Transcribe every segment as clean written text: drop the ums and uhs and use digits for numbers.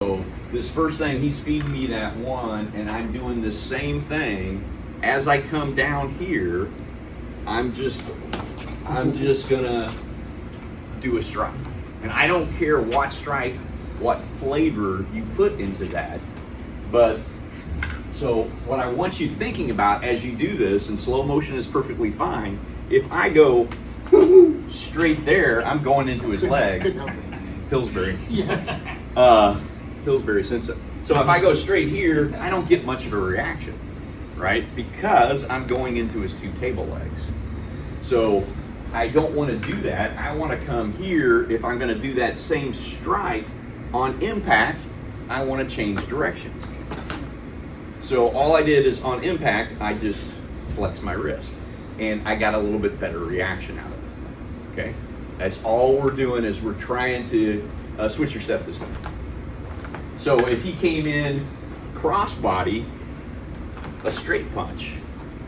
So this first thing, he's feeding me that one, and I'm doing the same thing. As I come down here, I'm just gonna do a strike. And I don't care what strike, what flavor you put into that. But so what I want you thinking about as you do this, and slow motion is perfectly fine, if I go straight there, I'm going into his legs. Pillsbury. Pillsbury Sensei. So if I go straight here, I don't get much of a reaction, right? Because I'm going into his two table legs. So I don't want to do that. I want to come here. If I'm going to do that same strike on impact, I want to change directions. So all I did is on impact, I just flexed my wrist, and I got a little bit better reaction out of it. Okay, that's all we're doing, is we're trying to switch your step this time. So if he came in crossbody, a straight punch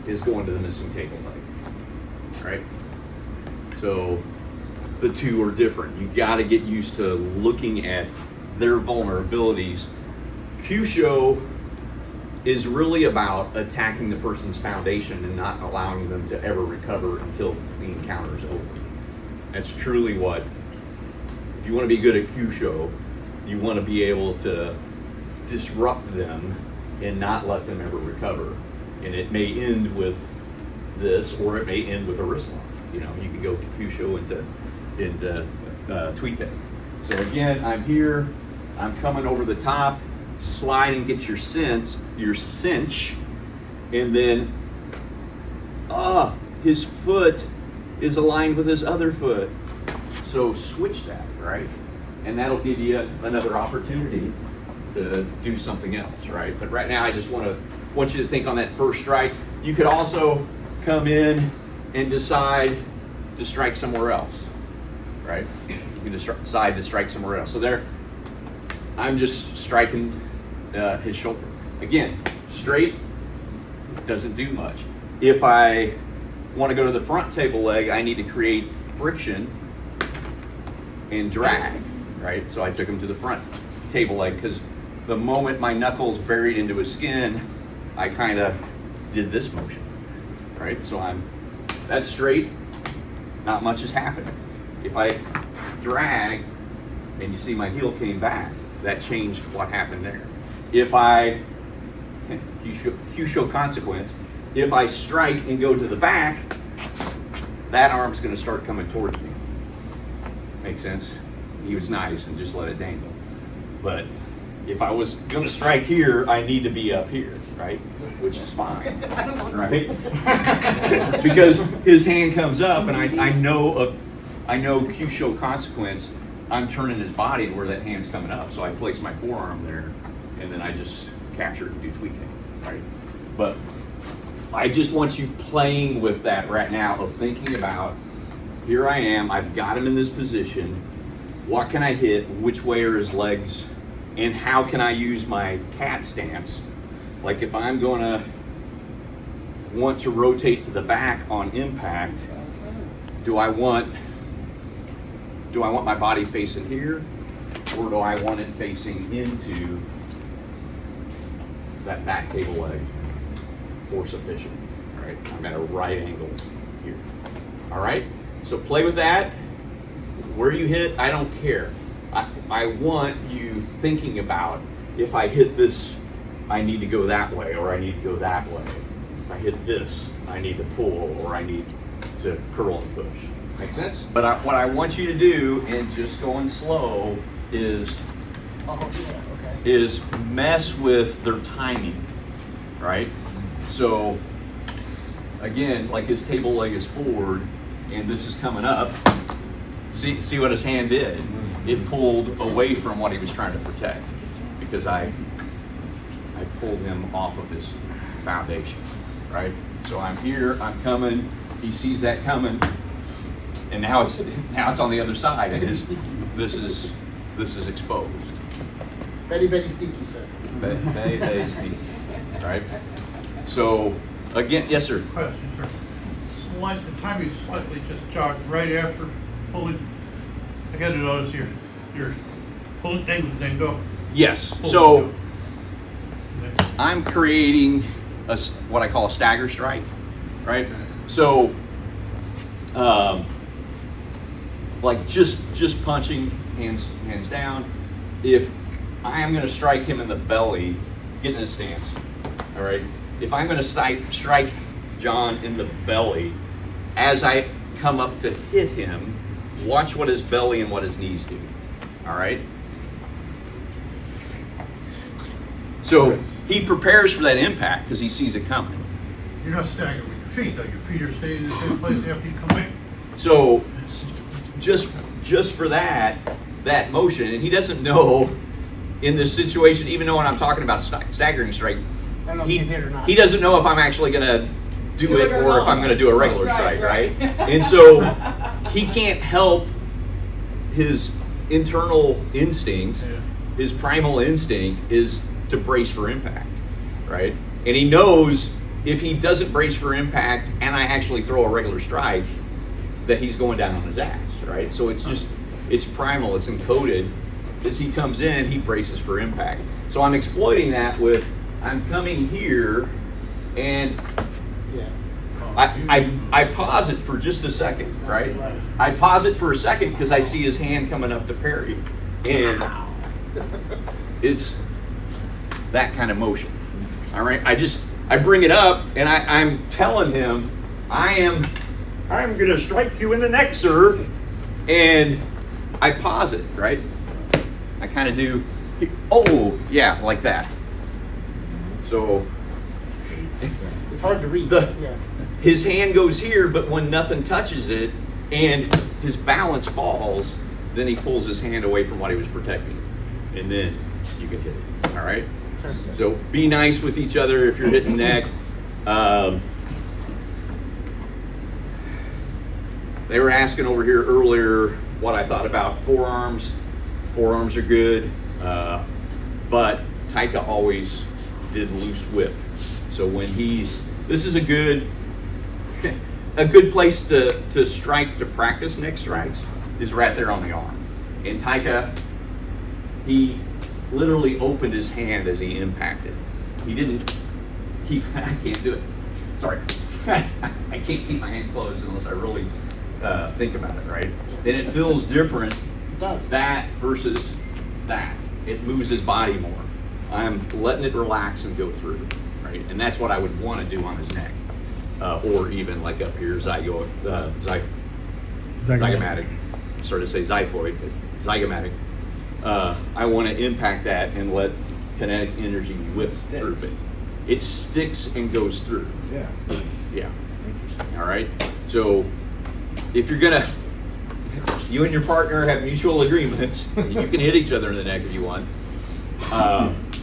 is going to the missing table leg, right? So the two are different. You got to get used to looking at their vulnerabilities. Kyusho is really about attacking the person's foundation and not allowing them to ever recover until the encounter is over. That's truly what, if you want to be good at Kyusho, you want to be able to disrupt them and not let them ever recover. And it may end with this, or it may end with a wrist lock. You know, you can go Kyusho into tweet that. So again, I'm here, I'm coming over the top, slide and get your cinch, and then his foot is aligned with his other foot. So switch that, right? And that'll give you another opportunity to do something else, right? But right now I just want you to think on that first strike. You could also come in and decide to strike somewhere else, right? You can decide to strike somewhere else. So there, I'm just striking his shoulder. Again, straight doesn't do much. If I want to go to the front table leg, I need to create friction and drag, right? So I took him to the front table leg, because the moment my knuckles buried into his skin, I kind of did this motion, right? So that's straight, not much is happening. If I drag, and you see my heel came back, that changed what happened there. If I, Kyusho consequence, if I strike and go to the back, that arm's gonna start coming towards me. Make sense? He was nice and just let it dangle. But if I was gonna strike here, I need to be up here, right? Which is fine, right? Because his hand comes up, and I know Kyusho consequence, I'm turning his body to where that hand's coming up. So I place my forearm there, and then I just capture it and do tweaking, right? But I just want you playing with that right now, of thinking about, here I am, I've got him in this position, what can I hit, which way are his legs, and how can I use my cat stance? Like if I'm gonna want to rotate to the back on impact, do I want my body facing here, or do I want it facing into that back table leg for sufficient, right? I'm at a right angle here. All right, so play with that. Where you hit, I don't care. I want you thinking about, if I hit this, I need to go that way, or I need to go that way. If I hit this, I need to pull, or I need to curl and push. Make sense? But what I want you to do, and just going slow, is mess with their timing, right? So again, like his table leg is forward, and this is coming up. See what his hand did? It pulled away from what he was trying to protect, because I pulled him off of his foundation, right? So I'm here, I'm coming, he sees that coming, and now it's on the other side. This is exposed. Very, very sneaky, sir. Very, very sneaky, right? So again, yes, sir. Question, sir. The time you slightly just jogged right after pulling, I got to notice your pulling things and then go Yes. So I'm creating what I call a stagger strike, right? So, like just punching, hands down. If I am going to strike him in the belly, get in a stance. All right. If I'm going to strike John in the belly, as I come up to hit him, watch what his belly and what his knees do. All right. So he prepares for that impact because he sees it coming. You're not staggering with your feet, though. Your feet are staying in the same place after you come back. So just for that motion, and he doesn't know in this situation, even though when I'm talking about staggering strike, he doesn't know if I'm actually going to do it or if I'm going to do a regular strike, right? And so he can't help his internal instinct, his primal instinct is to brace for impact, right? And he knows if he doesn't brace for impact and I actually throw a regular strike, that he's going down on his ass, right? So it's primal, it's encoded. As he comes in, he braces for impact. So I'm exploiting that with, I'm coming here and I pause it for just a second, right? I pause it for a second because I see his hand coming up to parry. And it's that kind of motion. All right, I bring it up and I'm telling him, I'm gonna strike you in the neck, sir. And I pause it, right? I kind of do, oh, yeah, like that. So It's hard to read. His hand goes here, but when nothing touches it and his balance falls, then he pulls his hand away from what he was protecting. And then you can hit it, all right? So be nice with each other if you're hitting neck. They were asking over here earlier what I thought about forearms. Forearms are good, but Taika always did loose whip. So when this is a good place to strike, to practice neck strikes, is right there on the arm. And Taika, he literally opened his hand as he impacted. I can't do it. Sorry. I can't keep my hand closed unless I really think about it, right? Then it feels different. It does. That versus that. It moves his body more. I'm letting it relax and go through, right? And that's what I would want to do on his neck. Or even like up here, zygomatic. Sort of say xiphoid, but zygomatic. I want to impact that and let kinetic energy whip through it. It sticks and goes through. Yeah. Yeah. All right. So if you're gonna, you and your partner have mutual agreements. You can hit each other in the neck if you want.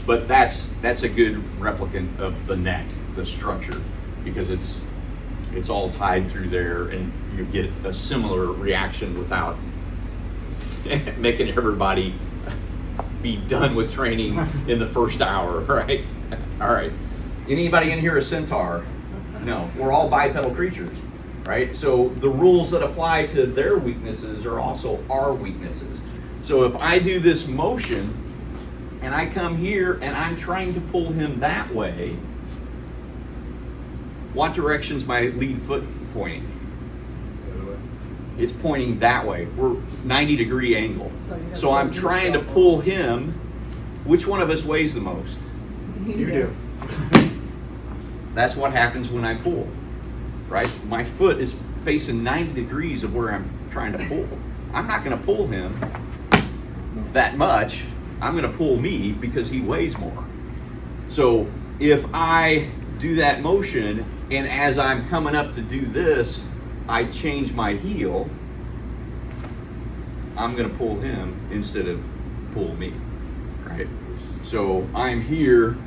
But that's a good replicant of the neck, the structure, because it's all tied through there, and you get a similar reaction without making everybody be done with training in the first hour, right? All right. Anybody in here a centaur? No. We're all bipedal creatures, right? So the rules that apply to their weaknesses are also our weaknesses. So if I do this motion and I come here and I'm trying to pull him that way, what direction's my lead foot pointing? It's pointing that way. We're 90-degree angle. So I'm trying to pull him. Which one of us weighs the most? You do. That's what happens when I pull, right? My foot is facing 90 degrees of where I'm trying to pull. I'm not going to pull him that much. I'm going to pull me because he weighs more. So if I do that motion, and as I'm coming up to do this, I change my heel, I'm going to pull him instead of pull me, right? So I'm here.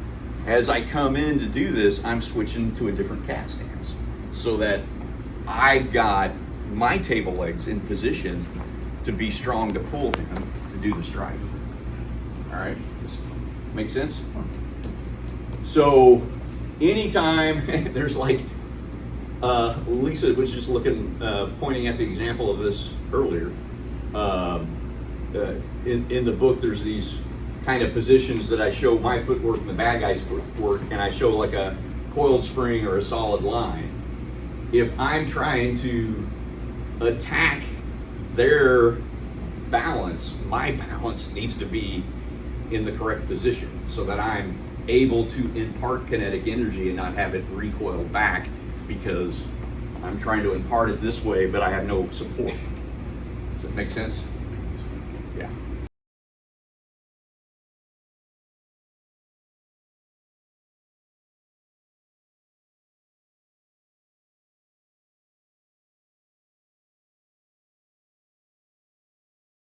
As I come in to do this, I'm switching to a different cat stance so that I've got my table legs in position to be strong to pull him to do the strike. All right, make sense? So anytime there's like, Lisa was just looking, pointing at the example of this earlier. In the book, there's these kind of positions that I show my footwork and the bad guy's footwork, and I show like a coiled spring or a solid line. If I'm trying to attack their balance, my balance needs to be in the correct position so that I'm able to impart kinetic energy and not have it recoil back because I'm trying to impart it this way, but I have no support. Does that make sense?